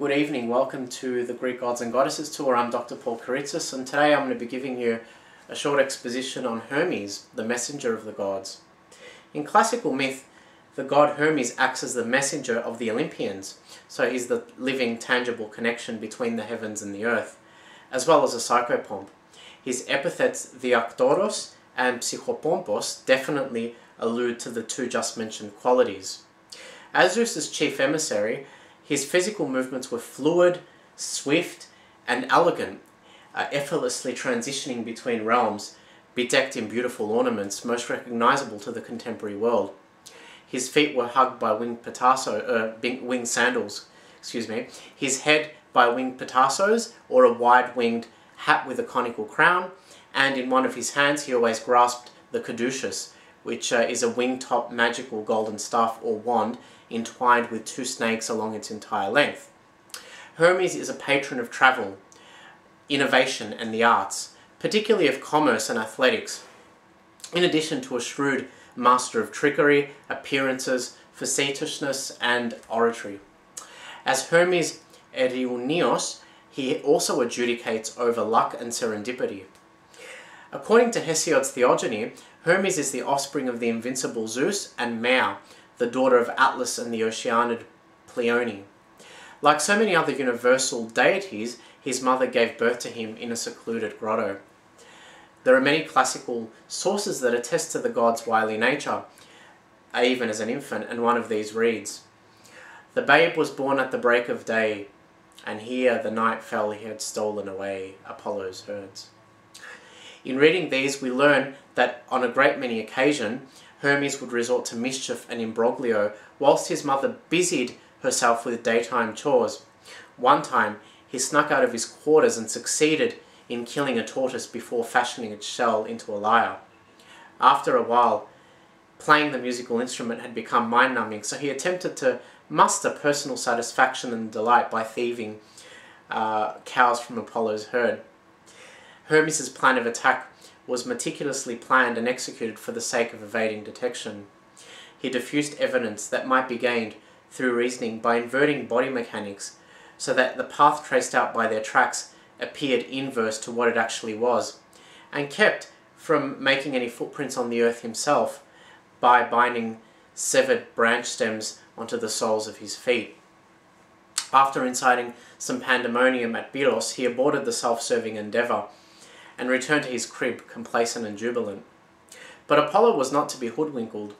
Good evening, welcome to the Greek Gods and Goddesses tour. I'm Dr. Paul Kiritsis, and today I'm going to be giving you a short exposition on Hermes, the messenger of the gods. In classical myth, the god Hermes acts as the messenger of the Olympians, so he's the living, tangible connection between the heavens and the earth, as well as a psychopomp. His epithets Diaktoros and Psychopompos definitely allude to the two just mentioned qualities. As Zeus's chief emissary, his physical movements were fluid, swift, and elegant, effortlessly transitioning between realms, bedecked in beautiful ornaments most recognizable to the contemporary world. His feet were hugged by winged sandals, his head by winged petarsos, or a wide-winged hat with a conical crown, and in one of his hands he always grasped the caduceus, which is a wing-top magical golden staff or wand entwined with two snakes along its entire length. Hermes is a patron of travel, innovation and the arts, particularly of commerce and athletics, in addition to a shrewd master of trickery, appearances, facetiousness and oratory. As Hermes Erioneos, he also adjudicates over luck and serendipity. According to Hesiod's theogony, Hermes is the offspring of the invincible Zeus and Mea, the daughter of Atlas and the Oceanid Pleione. Like so many other universal deities, his mother gave birth to him in a secluded grotto. There are many classical sources that attest to the god's wily nature, even as an infant, and one of these reads, "The babe was born at the break of day, and here the night fell he had stolen away Apollo's herds." In reading these, we learn that on a great many occasions, Hermes would resort to mischief and imbroglio whilst his mother busied herself with daytime chores. One time, he snuck out of his quarters and succeeded in killing a tortoise before fashioning its shell into a lyre. After a while, playing the musical instrument had become mind-numbing, so he attempted to muster personal satisfaction and delight by thieving cows from Apollo's herd. Hermes' plan of attack was meticulously planned and executed for the sake of evading detection. He diffused evidence that might be gained through reasoning by inverting body mechanics so that the path traced out by their tracks appeared inverse to what it actually was, and kept from making any footprints on the earth himself by binding severed branch stems onto the soles of his feet. After inciting some pandemonium at Biros, he aborted the self-serving endeavour and returned to his crib, complacent and jubilant. But Apollo was not to be hoodwinked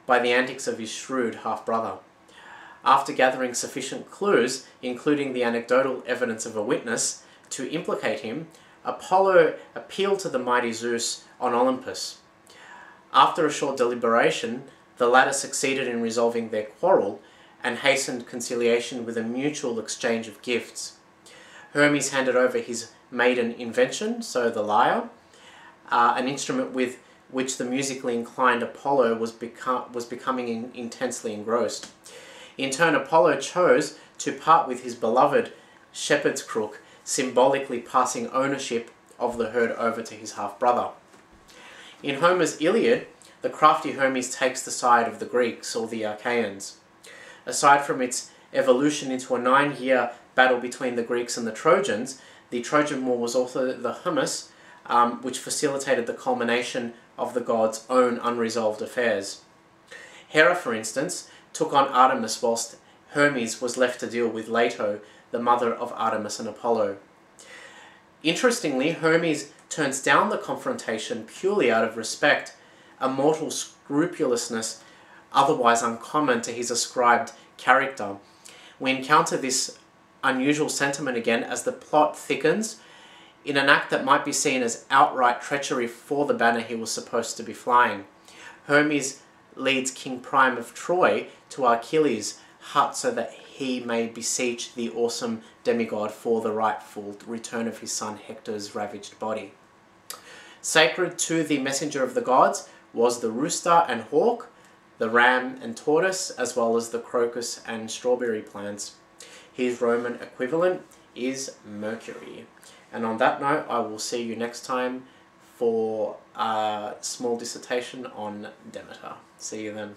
by the antics of his shrewd half-brother. After gathering sufficient clues, including the anecdotal evidence of a witness, to implicate him, Apollo appealed to the mighty Zeus on Olympus. After a short deliberation, the latter succeeded in resolving their quarrel and hastened conciliation with a mutual exchange of gifts. Hermes handed over his maiden invention, so the lyre, an instrument with which the musically inclined Apollo was becoming intensely engrossed. In turn, Apollo chose to part with his beloved shepherd's crook, symbolically passing ownership of the herd over to his half-brother. In Homer's Iliad, the crafty Hermes takes the side of the Greeks, or the Achaeans. Aside from its evolution into a 9-year battle between the Greeks and the Trojans, the Trojan War was also the Hermes, which facilitated the culmination of the gods' own unresolved affairs. Hera, for instance, took on Artemis whilst Hermes was left to deal with Leto, the mother of Artemis and Apollo. Interestingly, Hermes turns down the confrontation purely out of respect, a mortal scrupulousness otherwise uncommon to his ascribed character. We encounter this unusual sentiment again as the plot thickens in an act that might be seen as outright treachery for the banner he was supposed to be flying. Hermes leads King Priam of Troy to Achilles' hut so that he may beseech the awesome demigod for the rightful return of his son Hector's ravaged body. Sacred to the messenger of the gods was the rooster and hawk, the ram and tortoise, as well as the crocus and strawberry plants. His Roman equivalent is Mercury. And on that note, I will see you next time for a small dissertation on Demeter. See you then.